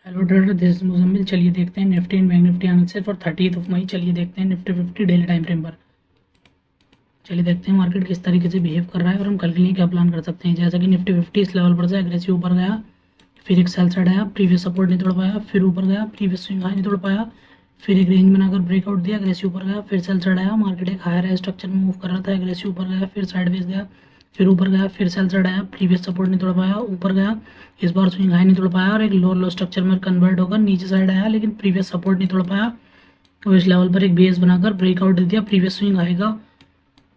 Hello trader, this is Muzammil. चलिए देखते हैं Nifty and bank Nifty analysis for 30 मई। चलिए देखते हैं निफ्टी 50 डेली टाइम फ्रेम पर। चलिए देखते हैं मार्केट किस तरीके से बिहेव कर रहा है और हम कल के लिए क्या प्लान कर सकते हैं। जैसा कि निफ्टी 50 इस लेवल पर से एग्रेसिव ऊपर गया, फिर एक सेल साइड आया, प्रीवियस सपोर्ट नहीं तोड़ पाया, फिर ऊपर गया, प्रीवियस स्विंग हाई नहीं तोड़ पाया, फिर एक रेंज बनाकर ब्रेकआउट दिया, एग्रेसिव ऊपर गया, फिर सेल साइड आया। मार्केट एक हायर स्ट्रक्चर में मूव कर रहा था, एग्रेसिव ऊपर गया, फिर साइडवेज गया, फिर ऊपर गया, फिर सेल साइड आया, प्रीवियस सपोर्ट नहीं तोड़ पाया, ऊपर गया, इस बार स्विंग हाई नहीं तोड़ पाया और एक लोअर लो स्ट्रक्चर में कन्वर्ट होकर नीचे साइड आया, लेकिन प्रीवियस सपोर्ट नहीं तोड़ पाया। तो इस लेवल पर एक बेस बनाकर ब्रेकआउट दे दिया प्रीवियस स्विंग हाई का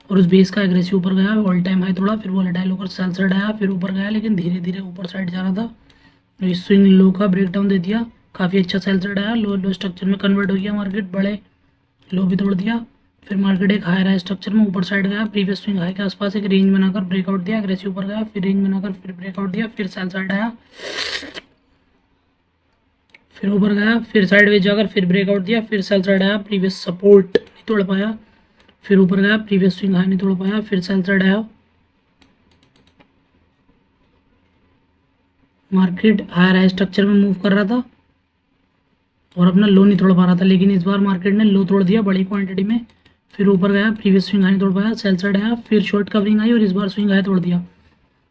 और उस बेस का एग्रेसिव ऊपर गया, ऑल टाइम हाई तोड़ा, फिर वोलेटाइल होकर सेल साइड आया, फिर ऊपर गया, लेकिन धीरे धीरे ऊपर साइड जा रहा था। इस स्विंग लो का ब्रेकडाउन दे दिया, काफ़ी अच्छा सेल साइड आया, लो लो स्ट्रक्चर में कन्वर्ट हो गया, मार्केट बड़े लो भी तोड़ दिया। फिर मार्केट एक हायर हाई स्ट्रक्चर में ऊपर साइड गया, प्रीवियस स्विंग हाई के आसपास एक रेंज बनाकर ब्रेकआउट दिया, एग्रेसिव ऊपर गया, फिर रेंज बनाकर फिर ब्रेकआउट दिया, फिर सेल साइड आया, फिर ऊपर गया, फिर साइडवेज जाकर फिर ब्रेकआउट दिया, फिर सेल साइड आया, प्रीवियस सपोर्ट नहीं तोड़ पाया, फिर ऊपर गया, प्रीवियस स्विंग हाई नहीं तोड़ पाया, फिर सेल साइड आया। मार्केट हायर हाई स्ट्रक्चर में मूव कर रहा था और अपना लो नहीं तोड़ पा रहा था, लेकिन इस बार मार्केट ने लो तोड़ दिया बड़ी क्वांटिटी में। फिर ऊपर गया, प्रीवियस स्विंग हाई नहीं तोड़ पाया, सेल साइड आया, फिर शॉर्ट कवरिंग आई और इस बार स्विंग हाई तोड़ दिया।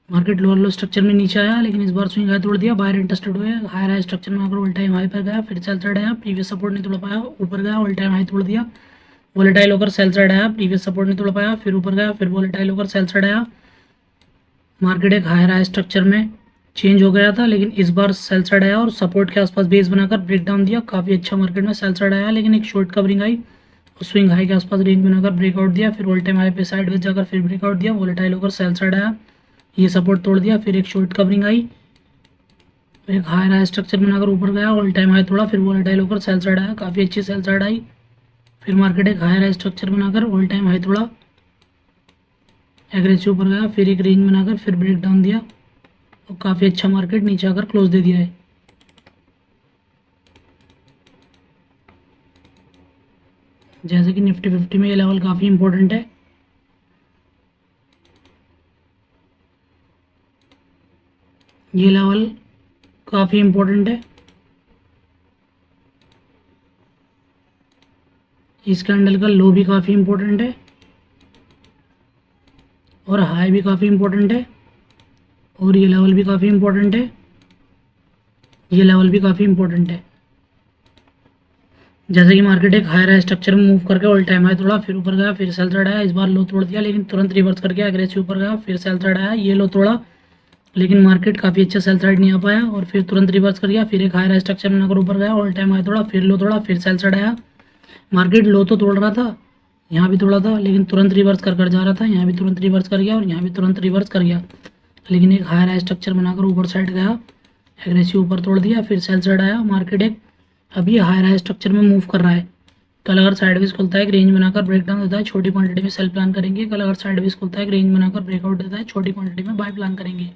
मार्केट लोअर लो स्ट्रक्चर में नीचे आया, लेकिन इस बार स्विंग हाई तोड़ दिया, बायर इंटरेस्टेड हुए, हायर हाई स्ट्रक्चर में आकर ऑल टाइम हाई पर गया, फिर सेल साइड आया, प्रीवियस सपोर्ट नहीं तोड़ पाया, ऊपर गया, ऑल टाइम हाई तोड़ दिया, वोलेटाइल होकर सेल साइड आया, प्रीवियस सपोर्ट नहीं तोड़ पाया, फिर ऊपर गया, फिर वोलेटाइल होकर सेल साइड आया। मार्केट एक हायर हाई स्ट्रक्चर में चेंज हो गया था, लेकिन इस बार सेल साइड आया और सपोर्ट के आसपास बेस बनाकर ब्रेकडाउन दिया, काफ़ी अच्छा मार्केट में सेल साइड आया, लेकिन एक शॉर्ट कवरिंग आई और स्विंग हाई के आसपास रेंज बनाकर ब्रेकआउट दिया, फिर ऑल टाइम हाई पे साइडवेज जाकर फिर ब्रेकआउट दिया, वोलेटाइल होकर सेल साइड आया, ये सपोर्ट तोड़ दिया, फिर एक शॉर्ट कवरिंग आई, एक हायर हाई स्ट्रक्चर बनाकर ऊपर गया, ऑल टाइम हाई तोड़ा, फिर वोलेटाइल होकर सेल साइड आया, काफ़ी अच्छी सेल साइड आई। फिर मार्केट एक हायर हाई स्ट्रक्चर बनाकर ऑल टाइम हाई तोड़ा, एग्रेसिव ऊपर गया, फिर एक रेंज बनाकर फिर ब्रेकडाउन दिया और काफ़ी अच्छा मार्केट नीचे आकर क्लोज दे दिया है। जैसे कि निफ्टी 50 में ये लेवल काफ़ी इंपॉर्टेंट है। ये लेवल काफ़ी इंपॉर्टेंट है, इस कैंडल का लो भी काफ़ी इंपॉर्टेंट है और हाई भी काफ़ी इंपॉर्टेंट है और ये लेवल भी काफ़ी इंपॉर्टेंट है, ये लेवल भी काफ़ी इंपॉर्टेंट है। जैसे कि मार्केट एक हायर हाई स्ट्रक्चर में मूव करके ऑल टाइम हाई तोड़ा, फिर ऊपर गया, फिर सेल साइड आया, इस बार लो तोड़ दिया, लेकिन तुरंत रिवर्स करके एग्रेसिव ऊपर गया, फिर सेल साइड आया, ये लो तोड़ा, लेकिन मार्केट काफ़ी अच्छा सेल साइड नहीं आ पाया और फिर तुरंत रिवर्स कर गया, फिर एक हायर हाई स्ट्रक्चर में नगर ऊपर गया, ऑल टाइम हाई तोड़ा, फिर लो तोड़ा, फिर सेल साइड आया। मार्केट लो तो तोड़ रहा था, यहाँ भी तोड़ा था, लेकिन तुरंत रिवर्स कर जा रहा था, यहाँ भी तुरंत रिवर्स कर गया और यहाँ भी तुरंत रिवर्स कर गया, लेकिन एक हायर हाई स्ट्रक्चर बनाकर ऊपर साइड गया, एग्रेसिव ऊपर तोड़ दिया, फिर सेल साइड आया। मार्केट एक अभी हायर हाई स्ट्रक्चर में मूव कर रहा है। कल अगर साइडवेज खुलता है, एक रेंज बनाकर ब्रेकडाउन देता है, छोटी क्वांटिटी में सेल प्लान करेंगे। कल अगर साइडवेज खुलता है, एक रेंज बनाकर ब्रेकआउट देता है, छोटी क्वांटिटी में बाय प्लान करेंगे।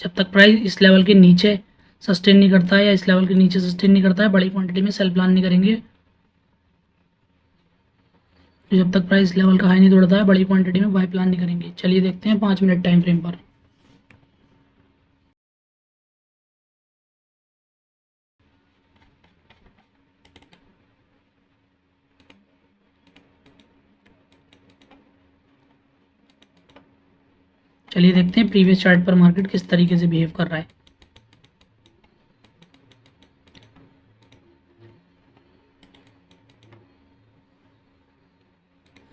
जब तक प्राइस इस लेवल के नीचे सस्टेन नहीं करता है या इस लेवल के नीचे सस्टेन नहीं करता है, बड़ी क्वांटिटी में सेल प्लान नहीं करेंगे। जब तक प्राइस लेवल का हाई नहीं तोड़ता है, बड़ी क्वांटिटी में बाय प्लान नहीं करेंगे। चलिए देखते हैं 5 मिनट टाइम फ्रेम पर। चलिए देखते हैं प्रीवियस चार्ट पर मार्केट किस तरीके से बिहेव कर रहा है।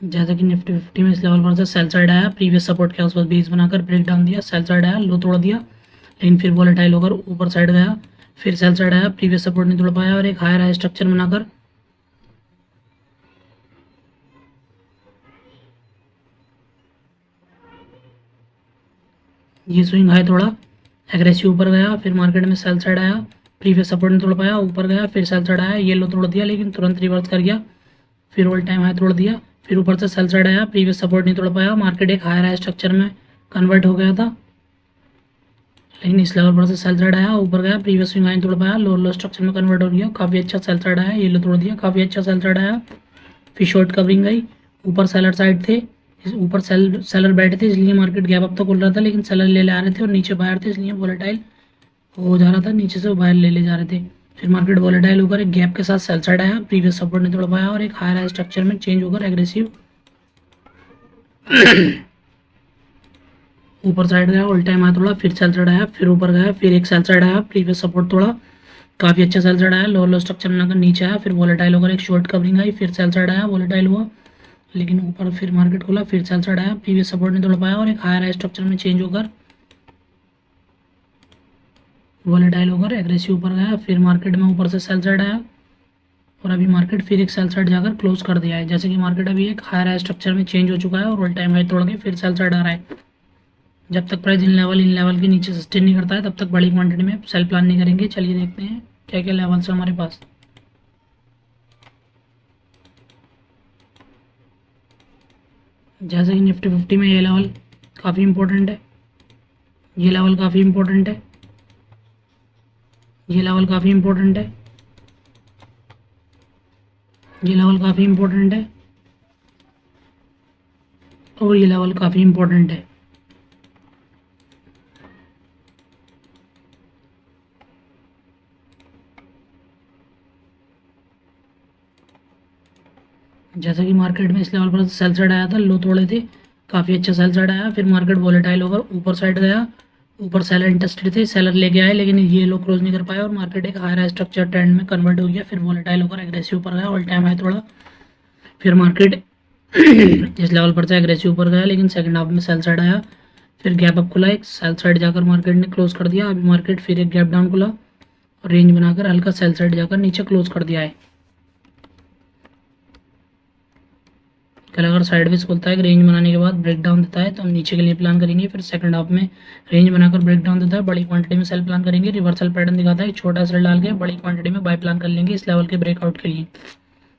जैसा कि निफ्टी 50 में इस लेवल पर से सेल साइड आया, प्रीवियस सपोर्ट के आसपास बेस बनाकर ब्रेक डाउन दिया, सेल साइड आया, लो तोड़ दिया, लेकिन फिर वोलेटाइल होकर ऊपर साइड गया, फिर सेल साइड आया, प्रीवियस सपोर्ट नहीं तोड़ पाया और एक हायर हाई स्ट्रक्चर बनाकर ये स्विंग हाई तोड़ा, एग्रेसिव ऊपर गया, फिर मार्केट में सेल साइड आया, प्रीवियस सपोर्ट नहीं तोड़ पाया, ऊपर गया, फिर सेल साइड आया, ये लो तोड़ दिया, लेकिन तुरंत रिवर्स कर गया, फिर ऑल टाइम हाई तोड़ दिया, फिर ऊपर से सेल साइड आया, प्रीवियस सपोर्ट नहीं तोड़ पाया। मार्केट एक हायर हाई स्ट्रक्चर में कन्वर्ट हो गया था, लेकिन इस लेवल पर से सेल साइड आया, ऊपर गया, प्रीवियस स्विंग हाई नहीं तोड़ पाया, लोअर लो स्ट्रक्चर में कन्वर्ट हो गया, काफ़ी अच्छा सेल साइड आया, ये लो तोड़ दिया, काफ़ी अच्छा सेल साइड आया, फिर शॉर्ट कवरिंग आई, ऊपर सेलर साइड थे, ऊपर सेलर बैठे थे, इसलिए मार्केट गैप अप तो खुल रहा था, लेकिन सेलर ले आ रहे थे और नीचे बाहर थे, इसलिए वोलेटाइल हो जा रहा था, नीचे से बाहर ले जा रहे थे। फिर मार्केट वॉलेटाइल होकर एक गैप के साथ सेल साइड आया, प्रीवियस सपोर्ट नहीं तोड़ पाया और एक हायर स्ट्रक्चर में चेंज होकर एग्रेसिव ऊपर साइड गया, ऑल टाइम आया थोड़ा, फिर सेल साइड आया, फिर ऊपर गया, फिर एक सेल साइड आया, प्रीवियस सपोर्ट तोड़ा, काफ़ी अच्छा सेल साइड आया, लो स्ट्रक्चर बनाकर नीचे आया, फिर वॉलेटाइल होकर एक शॉर्ट कवरिंग आई, फिर सेल साइड आया, वॉलेटाइल हुआ लेकिन ऊपर फिर मार्केट खुला, फिर सेल साइड आया, प्रीवियस सपोर्ट नहीं तोड़ पाया और एक हायर स्ट्रक्चर में चेंज होकर वॉलेटाइल होकर एग्रेसिव ऊपर गया, फिर मार्केट में ऊपर से सेल साइड आया और अभी मार्केट फिर एक सेल साइड जाकर क्लोज कर दिया है। जैसे कि मार्केट अभी एक हायर स्ट्रक्चर में चेंज हो चुका है और ऑल टाइम हाई तोड़ के फिर सेल साइड आ रहा है। जब तक प्राइस इन लेवल के नीचे सस्टेन नहीं करता है तब तक बड़ी क्वांटिटी में सेल प्लान नहीं करेंगे। चलिए देखते हैं क्या क्या लेवल्स है हमारे पास। जैसे कि निफ्टी 50 में ये लेवल काफ़ी इंपॉर्टेंट है, ये लेवल काफ़ी इंपॉर्टेंट है, ये लेवल काफ़ी इंपॉर्टेंट है, ये लेवल काफ़ी इंपॉर्टेंट है और ये लेवल काफ़ी इंपॉर्टेंट है। जैसा कि मार्केट में इस लेवल पर सेल साइड आया था, लो तोड़े थे, काफ़ी अच्छा सेल साइड आया, फिर मार्केट वॉलेटाइल होकर ऊपर साइड गया, ऊपर सेलर इंटरेस्टेड थे, सेलर लेके आए लेकिन ये लो क्रॉस नहीं कर पाया और मार्केट एक हायर स्ट्रक्चर ट्रेंड में कन्वर्ट हो गया, फिर वॉलेटाइल होकर एग्रेसिव ऊपर गया, ऑल टाइम हाई थोड़ा, फिर मार्केट इस लेवल पर से एग्रेसिव ऊपर गया लेकिन सेकंड हाफ में सेल साइड आया, फिर गैप अप खुला, एक सेल साइड जाकर मार्केट ने क्लोज कर दिया। अभी मार्केट फिर एक गैप डाउन खुला और रेंज बनाकर हल्का सेल साइड जाकर नीचे क्लोज कर दिया है। कल अगर साइडवेज खुलता है, रेंज बनाने के बाद ब्रेक डाउन देता है तो हम नीचे के लिए प्लान करेंगे, फिर सेकंड हाफ में रेंज बनाकर ब्रेक डाउन देता है, बड़ी क्वांटिटी में सेल प्लान करेंगे, रिवर्सल पैटर्न दिखाता है, छोटा सेल डाल के बड़ी क्वांटिटी में बाय प्लान कर लेंगे इस लेवल के ब्रेकआउट के लिए।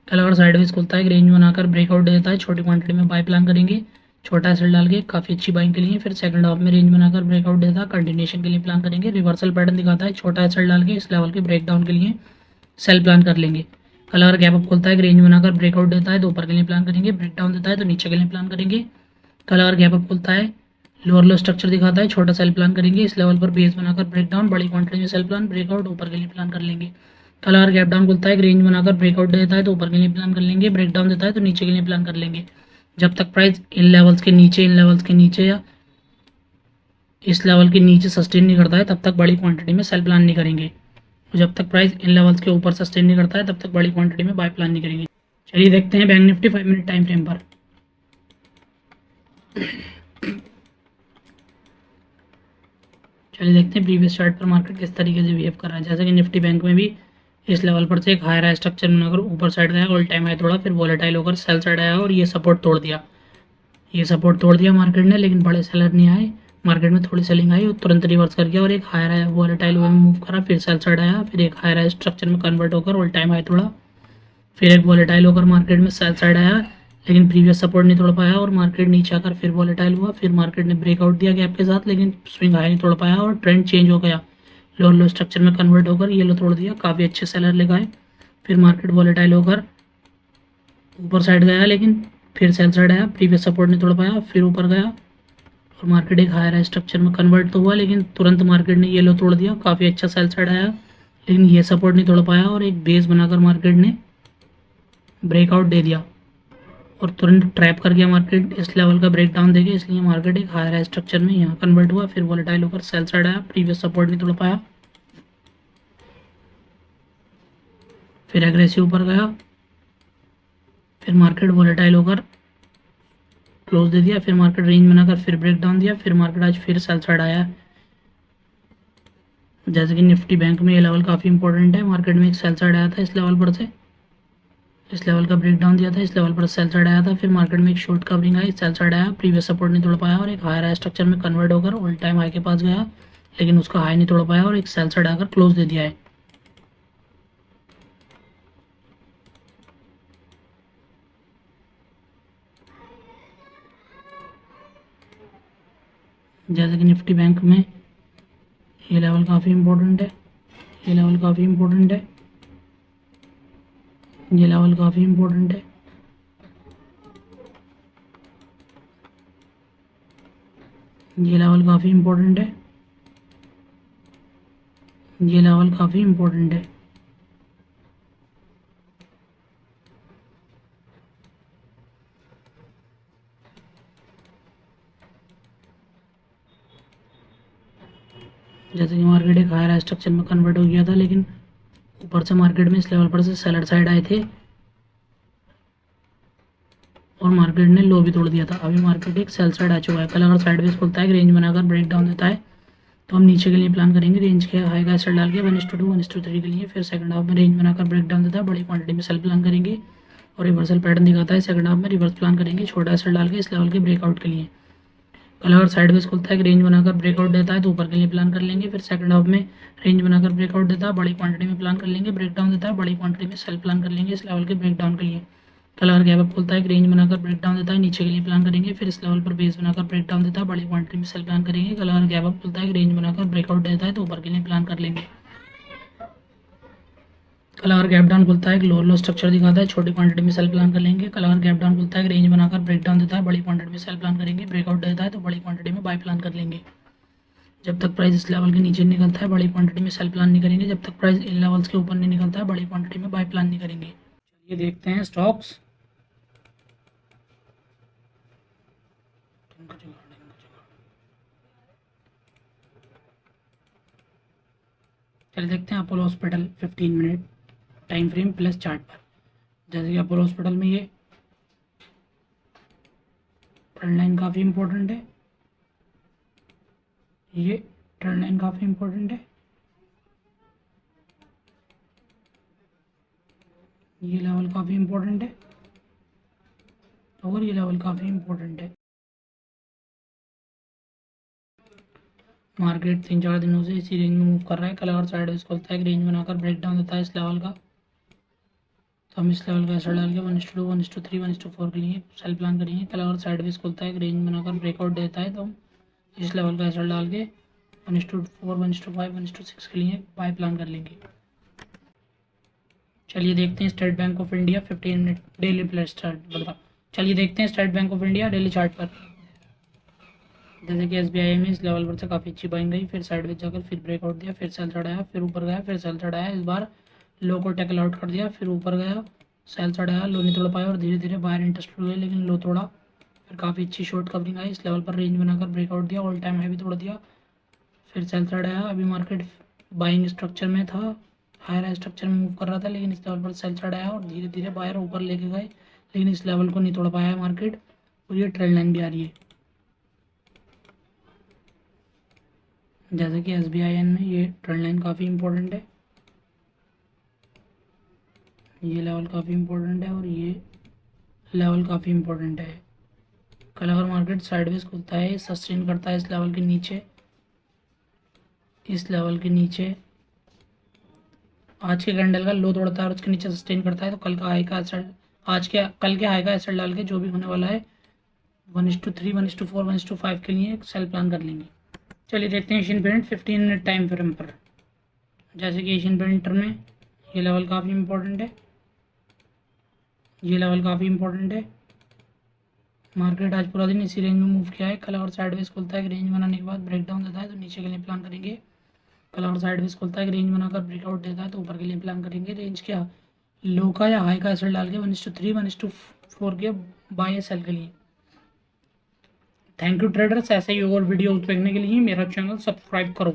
कल अगर साइडवेज खुलता है, रेंज बनाकर ब्रेकआउट देता है, छोटी क्वांटिटी में बाय प्लान करेंगे, छोटा सेल डाल के काफ़ी अच्छी बाइंग के लिए, फिर सेकंड हाफ में रेंज बनाकर ब्रेकआउट देता है, कंटिन्यूशन के लिए प्लान करेंगे, रिवर्सल पैटर्न दिखाता है, छोटा सेल डाल के इस लेवल के ब्रेक डाउन के लिए सेल प्लान कर लेंगे। कल अगर गैप अप खुलता है, रेंज बनाकर ब्रेकआउट देता है तो ऊपर के लिए प्लान करेंगे, ब्रेक डाउन देता है तो नीचे के लिए प्लान करेंगे। कल अगर गैप अप खुलता है, लोअर लो स्ट्रक्चर दिखाता है, छोटा सेल प्लान करेंगे, इस लेवल पर बेस बनाकर ब्रेक डाउन, बड़ी क्वांटिटी में सेल प्लान, ब्रेकआउट ऊपर के लिए प्लान कर लेंगे। कल अगर गैप डाउन खुलता है, रेंज बनाकर ब्रेकआउट देता है तो ऊपर के लिए प्लान कर लेंगे, ब्रेक डाउन देता है तो नीचे के लिए प्लान कर लेंगे। जब तक प्राइस इन लेवल्स के नीचे या इस लेवल के नीचे सस्टेन नहीं करता है तब तक बड़ी क्वांटिटी में सेल प्लान नहीं करेंगे। जब तक प्राइस इन लेवल्स के ऊपर सस्टेन नहीं करता है तब तक बड़ी क्वांटिटी में बाय प्लान नहीं करेंगे। चलिए देखते हैं bank Nifty 5 minute time frame पर। चलिए देखते हैं प्रीवियस चार्ट पर मार्केट किस तरीके से बिहेव कर रहा है। जैसे कि निफ्टी बैंक में भी इस लेवल पर से एक हायर स्ट्रक्चर बनाकर ऊपर साइड गया, ऑल टाइम हाई तोड़ा, फिर वॉलेटाइल होकर सेल साइड आया और ये सपोर्ट तोड़ दिया, ये सपोर्ट तोड़ दिया मार्केट ने, लेकिन बड़े सेलर नहीं आए, मार्केट में थोड़ी सेलिंग आई और तुरंत रिवर्स कर गया और एक हायर वॉलेटाइल वे में मूव करा, फिर सेल साइड आया, फिर एक हायर स्ट्रक्चर में कन्वर्ट होकर ऑल टाइम हाई तोड़ा, फिर एक वॉलेटाइल होकर मार्केट में सेल साइड आया लेकिन प्रीवियस सपोर्ट नहीं तोड़ पाया और मार्केट नीचे आकर फिर वॉलेटाइल हुआ, फिर मार्केट ने ब्रेकआउट दिया गैप के साथ लेकिन स्विंग हाई नहीं तोड़ पाया और ट्रेंड चेंज हो गया, लोअर लो स्ट्रक्चर में कन्वर्ट होकर ये लो तोड़ दिया, काफ़ी अच्छे सेलर लगाए, फिर मार्केट वॉलेटाइल होकर ऊपर साइड गया लेकिन फिर सेल साइड आया, प्रीवियस सपोर्ट नहीं तोड़ पाया, फिर ऊपर गया और मार्केट एक हायर स्ट्रक्चर में कन्वर्ट तो हुआ लेकिन तुरंत मार्केट ने येलो तोड़ दिया, काफ़ी अच्छा सेल साइड आया लेकिन ये सपोर्ट नहीं तोड़ पाया और एक बेस बनाकर मार्केट ने ब्रेकआउट दे दिया और तुरंत ट्रैप कर गया मार्केट इस लेवल का ब्रेक डाउन देके, इसलिए मार्केट एक हायर स्ट्रक्चर में यहाँ कन्वर्ट हुआ, फिर वॉलेटाइल होकर सेल साइड आया, प्रीवियस सपोर्ट नहीं तोड़ पाया, फिर एग्रेसिव ऊपर गया, फिर मार्केट वॉलेटाइल होकर क्लोज दे दिया, फिर मार्केट रेंज बनाकर फिर ब्रेक डाउन दिया, फिर मार्केट आज फिर सेल साइड आया। जैसे कि निफ्टी बैंक में ये लेवल काफ़ी इंपॉर्टेंट है, मार्केट में एक सेल साइड आया था इस लेवल पर से, इस लेवल का ब्रेक डाउन दिया था, इस लेवल पर सेल साइड आया था, फिर मार्केट में एक शॉर्ट कवरिंग आई, सेल साइड आया, प्रीवियस सपोर्ट नहीं तोड़ पाया और एक हायर स्ट्रक्चर में कन्वर्ट होकर ऑल टाइम हाई के पास गया लेकिन उसका हाई नहीं तोड़ पाया और एक सेल साइड आकर क्लोज दे दिया है। जैसे कि निफ्टी बैंक में ये लेवल काफ़ी इंपॉर्टेंट है, ये लेवल काफ़ी इंपॉर्टेंट है, ये लेवल काफ़ी इंपॉर्टेंट है, ये लेवल काफ़ी इंपॉर्टेंट है, ये लेवल काफ़ी इम्पोर्टेंट है। जैसे कि मार्केट एक हायर स्ट्रक्चर में कन्वर्ट हो गया था, लेकिन ऊपर से मार्केट में इस लेवल पर से सेलर साइड आए थे और मार्केट ने लो भी तोड़ दिया था। अभी मार्केट एक सेल साइड आ चुका है। कल अगर साइडवेज खुलता है, रेंज बनाकर ब्रेक डाउन देता है, तो हम नीचे के लिए प्लान करेंगे। रेंज के हाई का एसएल डाल के 1:2 1:3 के लिए। फिर सेकंड हाफ में रेंज बनाकर ब्रेक डाउन देता है, बड़ी क्वांटिटी में सेल प्लान करेंगे और रिवर्सल पैटर्न दिखाता है। सेकंड हाफ में रिवर्स प्लान करेंगे छोटा एसएल डाल के इस लेवल के ब्रेकआउट के लिए। कल अगर साइडवेज खुलता है, रेंज बनाकर ब्रेकआउट देता है, तो ऊपर के लिए प्लान कर लेंगे। फिर सेकंड हाफ में रेंज बनाकर ब्रेकआउट देता है, बड़ी क्वांटिटी में प्लान कर लेंगे। ब्रेक डाउन देता है, बड़ी क्वांटिटी में सेल प्लान कर लेंगे इस लेवल के ब्रेक डाउन के लिए। कल अगर गैप अप खुलता है, रेंज बनाकर ब्रेक डाउन देता है, नीचे के लिए प्लान करेंगे। फिर इस लेवल पर बेस बनाकर ब्रेक डाउन देता है, बड़ी क्वांटिटी में सेल प्लान करेंगे। कल अगर गैप अप खुलता है, रेंज बनाकर ब्रेकआउट देता है, तो ऊपर के लिए प्लान कर लेंगे। कल अगर गैप डाउन खुलता है, लोअर लो स्ट्रक्चर दिखाता है, छोटी क्वांटिटी में सेल प्लान कर लेंगे। कल अगर गैप डाउन खुलता है, रेंज बनाकर ब्रेक डाउन देता है, बड़ी क्वांटिटी में सेल प्लान करेंगे। ब्रेकआउट देता है तो बड़ी क्वांटिटी में बाय प्लान कर लेंगे। जब तक प्राइस इस लेवल के नीचे निकलता है, बड़ी क्वांटिटी में सेल प्लान नहीं करेंगे। जब तक प्राइस इन लेवल्स के ऊपर नहीं निकलता है, बड़ी क्वांटिटी में बाय प्लान नहीं करेंगे। चलिए देखते हैं स्टॉक्स। चलिए देखते हैं Apollo hospital 15 minute time frame plus chart पर। जैसे कि अपोलो हॉस्पिटल में ये ट्रेंड लाइन काफ़ी इंपॉर्टेंट है, ये ट्रेंड लाइन काफ़ी इंपॉर्टेंट है, ये लेवल काफ़ी इंपॉर्टेंट है और ये लेवल काफ़ी इंपॉर्टेंट है। मार्केट 3-4 दिनों से इसी रेंज में मूव कर रहा है। कल अगर साइडवेज खुलता है, रेंज बनाकर ब्रेक डाउन देता है इस लेवल का, तो हम इस लेवल का असर डाल के 1:2 1:3 1:4 के लिए सेल प्लान करेंगे। कल अगर साइडवेज खुलता है, रेंज बनाकर ब्रेकआउट देता है, तो हम इस लेवल का असर डाल के 1:4 1:5 1:6 के लिए बाय प्लान कर लेंगे। चलिए देखते हैं state bank of India 15 minute daily plus chart. चलिए देखते हैं state bank of India daily chart पर। जैसे कि एसबीआई में इस लेवल पर से काफ़ी अच्छी बाइंग गई, फिर साइडवेज जाकर फिर ब्रेकआउट दिया, फिर सेल चढ़ाया, फिर ऊपर गया, फिर सेल चढ़ाया। इस बार लो को टैकल आउट कर दिया, फिर ऊपर गया, सेल चढ़ाया, लो नहीं तोड़ पाया और धीरे धीरे बाहर इंटरेस्ट हो गए, लेकिन लो तोड़ा। फिर काफ़ी अच्छी शॉर्ट कवरिंग आई, इस लेवल पर रेंज बनाकर ब्रेकआउट दिया, ऑल टाइम हाई भी तोड़ दिया, फिर सेल चढ़ाया। अभी मार्केट बाइंग स्ट्रक्चर में था, हायर स्ट्रक्चर में मूव कर रहा था, लेकिन इस लेवल पर सेल चढ़ाया और धीरे धीरे बाहर ऊपर लेके गए, लेकिन इस लेवल को नहीं तोड़ पाया है मार्केट और ये ट्रेंड लाइन भी आ रही है। जैसे कि एसबीआई में ये ट्रेंड लाइन काफ़ी इंपॉर्टेंट है, ये लेवल काफ़ी इंपॉर्टेंट है और ये लेवल काफ़ी इंपॉर्टेंट है। कल अगर मार्केट साइडवेज खुलता है, सस्टेन करता है इस लेवल के नीचे, इस लेवल के नीचे आज के कैंडल का लो तोड़ता है और उसके नीचे सस्टेन करता है, तो कल का हाई का असर कल के हाई का असर डाल के जो भी होने वाला है 1:3 1:4 1:5 के लिए सेल प्लान कर लेंगे। चलिए देखते हैं Asian paint 15 minute time frame पर। जैसे कि एशियन पेंटर में ये लेवल काफ़ी इंपॉर्टेंट है, ये लेवल काफ़ी इंपॉर्टेंट है। मार्केट आज पूरा दिन इसी रेंज में मूव किया है। कल अगर साइडवेज खुलता है, रेंज बनाने के बाद ब्रेक डाउन देता है, तो नीचे के लिए प्लान करेंगे। कल अगर साइडवेज खुलता है, रेंज बनाकर ब्रेकआउट देता है, तो ऊपर के लिए प्लान करेंगे। रेंज क्या लो का या हाई का असर डाल के 1:3 1:4 के बाय सेल के लिए। थैंक यू ट्रेडर्स, ऐसे ही और वीडियोस देखने के लिए मेरा चैनल सब्सक्राइब करो।